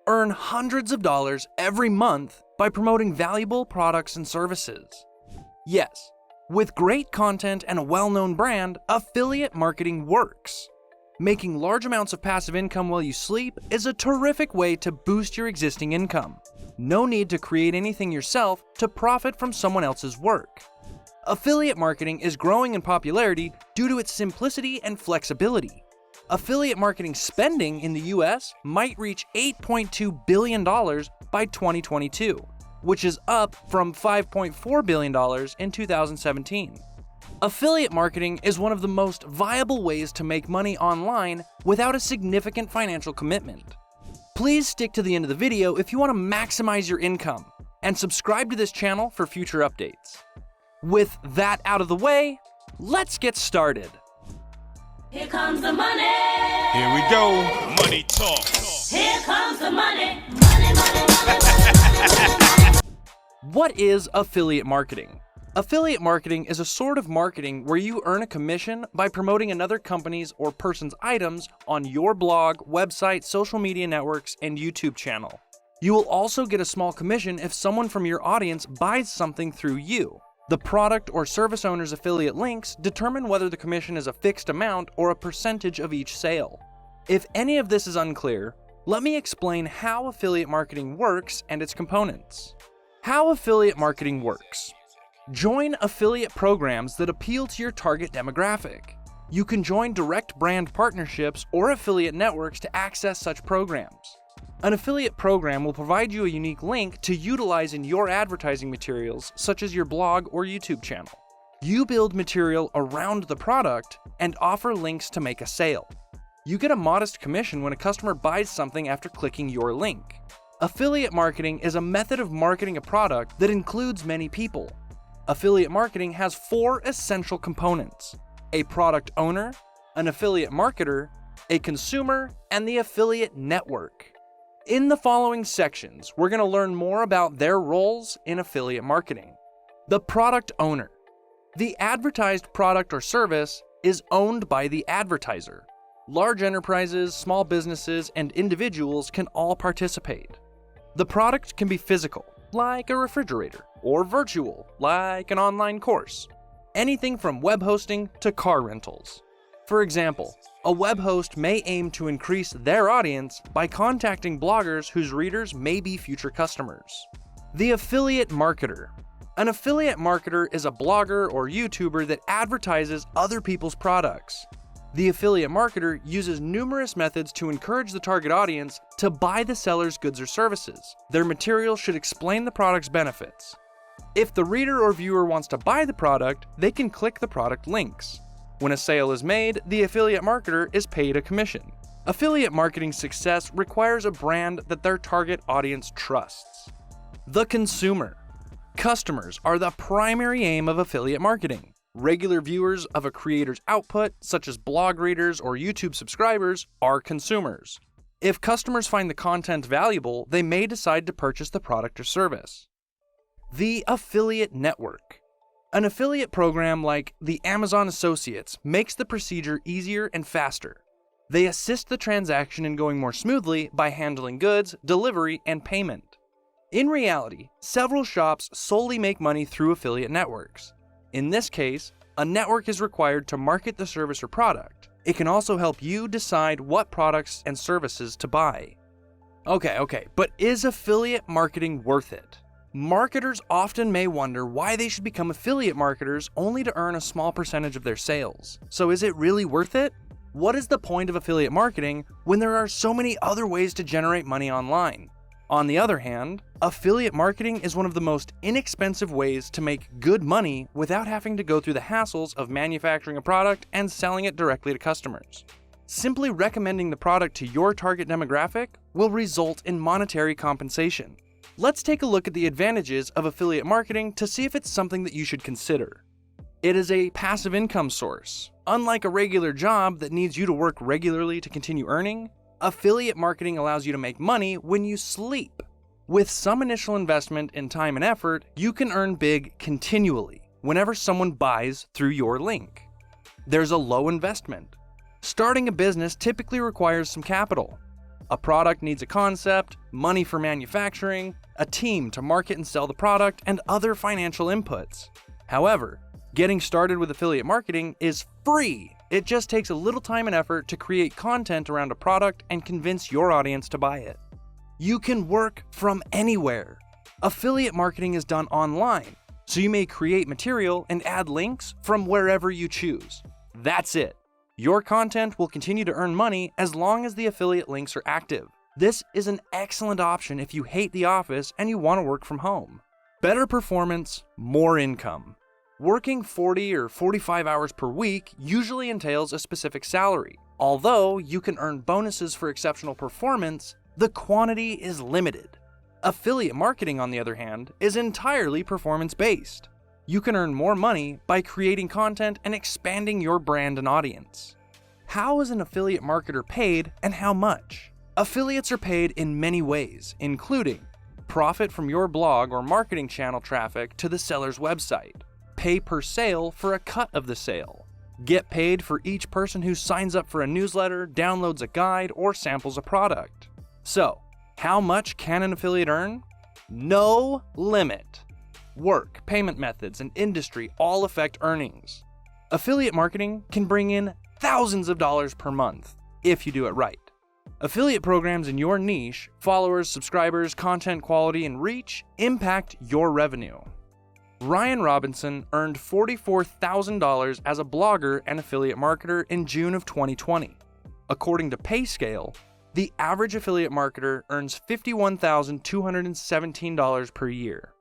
earn hundreds of dollars every month by promoting valuable products and services. Yes, with great content and a well-known brand, affiliate marketing works. Making large amounts of passive income while you sleep is a terrific way to boost your existing income. No need to create anything yourself to profit from someone else's work. Affiliate marketing is growing in popularity due to its simplicity and flexibility. Affiliate marketing spending in the US might reach $8.2 billion by 2022, which is up from $5.4 billion in 2017. Affiliate marketing is one of the most viable ways to make money online without a significant financial commitment. Please stick to the end of the video if you want to maximize your income, and subscribe to this channel for future updates. With that out of the way, let's get started. Here comes the money. Here we go. Money talk. Here comes the money. Money, money, money. What is affiliate marketing? Affiliate marketing is a sort of marketing where you earn a commission by promoting another company's or person's items on your blog, website, social media networks, and YouTube channel. You will also get a small commission if someone from your audience buys something through you. The product or service owner's affiliate links determine whether the commission is a fixed amount or a percentage of each sale. If any of this is unclear, let me explain how affiliate marketing works and its components. How affiliate marketing works. Join affiliate programs that appeal to your target demographic. You can join direct brand partnerships or affiliate networks to access such programs. An affiliate program will provide you a unique link to utilize in your advertising materials, such as your blog or YouTube channel. You build material around the product and offer links to make a sale. You get a modest commission when a customer buys something after clicking your link. Affiliate marketing is a method of marketing a product that includes many people. Affiliate marketing has 4 essential components: a product owner, an affiliate marketer, a consumer, and the affiliate network. In the following sections, we're going to learn more about their roles in affiliate marketing. The product owner. The advertised product or service is owned by the advertiser. Large enterprises, small businesses, and individuals can all participate. The product can be physical, like a refrigerator, or virtual, like an online course. Anything from web hosting to car rentals. For example, a web host may aim to increase their audience by contacting bloggers whose readers may be future customers. The affiliate marketer. An affiliate marketer is a blogger or YouTuber that advertises other people's products. The affiliate marketer uses numerous methods to encourage the target audience to buy the seller's goods or services. Their material should explain the product's benefits. If the reader or viewer wants to buy the product, they can click the product links. When a sale is made, the affiliate marketer is paid a commission. Affiliate marketing success requires a brand that their target audience trusts. The consumer. Customers are the primary aim of affiliate marketing. Regular viewers of a creator's output, such as blog readers or YouTube subscribers, are consumers. If customers find the content valuable, they may decide to purchase the product or service. The affiliate network. An affiliate program like the Amazon Associates makes the procedure easier and faster. They assist the transaction in going more smoothly by handling goods, delivery, and payment. In reality, several shops solely make money through affiliate networks. In this case, a network is required to market the service or product. It can also help you decide what products and services to buy. Okay, but is affiliate marketing worth it? Marketers often may wonder why they should become affiliate marketers only to earn a small percentage of their sales. So is it really worth it? What is the point of affiliate marketing when there are so many other ways to generate money online? On the other hand, affiliate marketing is one of the most inexpensive ways to make good money without having to go through the hassles of manufacturing a product and selling it directly to customers. Simply recommending the product to your target demographic will result in monetary compensation. Let's take a look at the advantages of affiliate marketing to see if it's something that you should consider. It is a passive income source. Unlike a regular job that needs you to work regularly to continue earning, affiliate marketing allows you to make money when you sleep. With some initial investment in time and effort, you can earn big continually whenever someone buys through your link. There's a low investment. Starting a business typically requires some capital. A product needs a concept, money for manufacturing, a team to market and sell the product, and other financial inputs. However, getting started with affiliate marketing is free. It just takes a little time and effort to create content around a product and convince your audience to buy it. You can work from anywhere. Affiliate marketing is done online, so you may create material and add links from wherever you choose. That's it. Your content will continue to earn money as long as the affiliate links are active. This is an excellent option if you hate the office and you want to work from home. Better performance, more income. Working 40 or 45 hours per week usually entails a specific salary. Although you can earn bonuses for exceptional performance, the quantity is limited. Affiliate marketing, on the other hand, is entirely performance-based. You can earn more money by creating content and expanding your brand and audience. How is an affiliate marketer paid and how much? Affiliates are paid in many ways, including profit from your blog or marketing channel traffic to the seller's website, pay per sale for a cut of the sale, get paid for each person who signs up for a newsletter, downloads a guide, or samples a product. So, how much can an affiliate earn? No limit. Work, payment methods, and industry all affect earnings. Affiliate marketing can bring in thousands of dollars per month if you do it right. Affiliate programs in your niche, followers, subscribers, content quality, and reach impact your revenue. Ryan Robinson earned $44,000 as a blogger and affiliate marketer in June of 2020. According to PayScale, the average affiliate marketer earns $51,217 per year.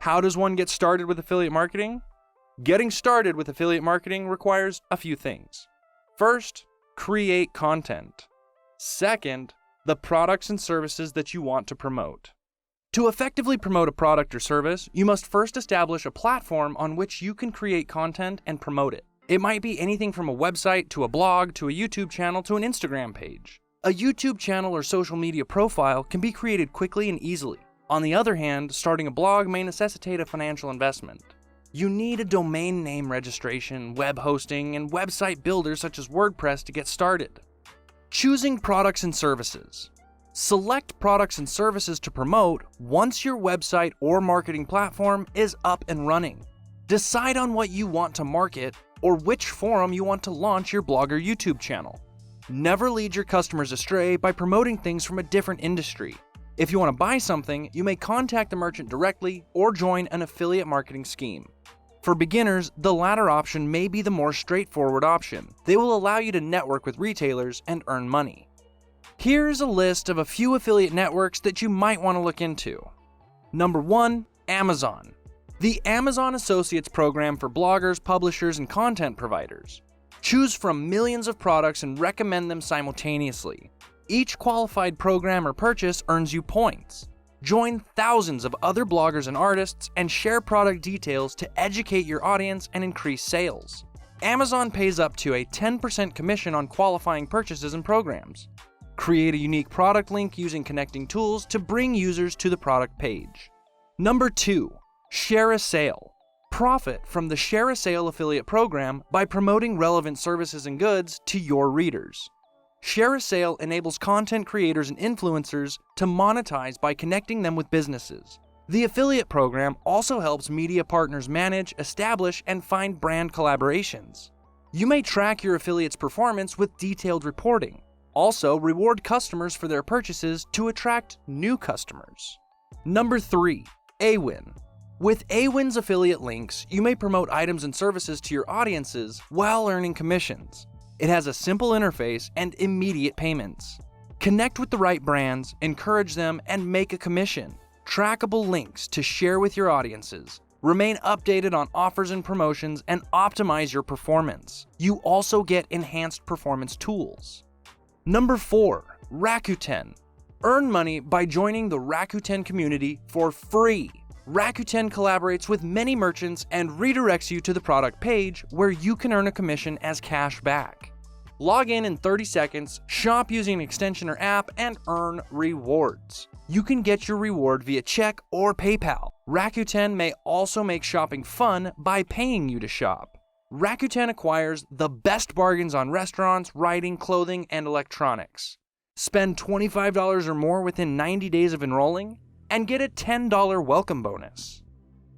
How does one get started with affiliate marketing? Getting started with affiliate marketing requires a few things. First, create content. Second, the products and services that you want to promote. To effectively promote a product or service, you must first establish a platform on which you can create content and promote it. It might be anything from a website to a blog to a YouTube channel to an Instagram page. A YouTube channel or social media profile can be created quickly and easily. On the other hand, starting a blog may necessitate a financial investment. You need a domain name registration, web hosting, and website builders such as WordPress to get started. Choosing products and services. Select products and services to promote once your website or marketing platform is up and running. Decide on what you want to market or which forum you want to launch your blog or YouTube channel. Never lead your customers astray by promoting things from a different industry. If you want to buy something, you may contact the merchant directly or join an affiliate marketing scheme. For beginners, the latter option may be the more straightforward option. They will allow you to network with retailers and earn money. Here's a list of a few affiliate networks that you might want to look into. Number 1, Amazon. The Amazon Associates program for bloggers, publishers, and content providers. Choose from millions of products and recommend them simultaneously. Each qualified program or purchase earns you points. Join thousands of other bloggers and artists and share product details to educate your audience and increase sales. Amazon pays up to a 10% commission on qualifying purchases and programs. Create a unique product link using connecting tools to bring users to the product page. Number 2, share a sale. Profit from the Share a Sale affiliate program by promoting relevant services and goods to your readers. Share a Sale enables content creators and influencers to monetize by connecting them with businesses. The affiliate program also helps media partners manage, establish, and find brand collaborations. You may track your affiliate's performance with detailed reporting. Also, reward customers for their purchases to attract new customers. Number 3, AWIN. With AWIN's affiliate links, you may promote items and services to your audiences while earning commissions. It has a simple interface and immediate payments. Connect with the right brands, encourage them, and make a commission. Trackable links to share with your audiences. Remain updated on offers and promotions and optimize your performance. You also get enhanced performance tools. Number 4, Rakuten. Earn money by joining the Rakuten community for free. Rakuten collaborates with many merchants and redirects you to the product page where you can earn a commission as cash back. Log in 30 seconds, shop using an extension or app, and earn rewards. You can get your reward via check or PayPal. Rakuten may also make shopping fun by paying you to shop. Rakuten acquires the best bargains on restaurants, writing, clothing, and electronics. Spend $25 or more within 90 days of enrolling, and get a $10 welcome bonus.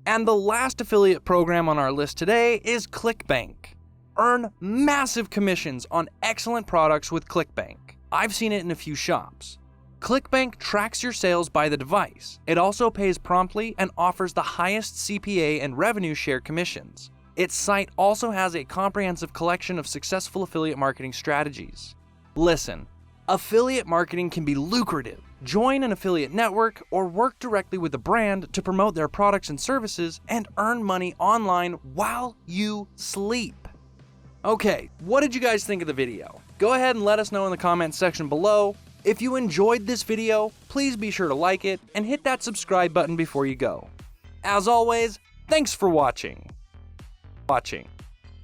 And the last affiliate program on our list today is ClickBank. Earn massive commissions on excellent products with ClickBank. I've seen it in a few shops. ClickBank tracks your sales by the device. It also pays promptly and offers the highest CPA and revenue share commissions. Its site also has a comprehensive collection of successful affiliate marketing strategies. Listen, affiliate marketing can be lucrative. Join an affiliate network or work directly with a brand to promote their products and services and earn money online while you sleep. Okay, what did you guys think of the video? Go ahead and let us know in the comments section below. If you enjoyed this video, please be sure to like it and hit that subscribe button before you go. As always, thanks for watching.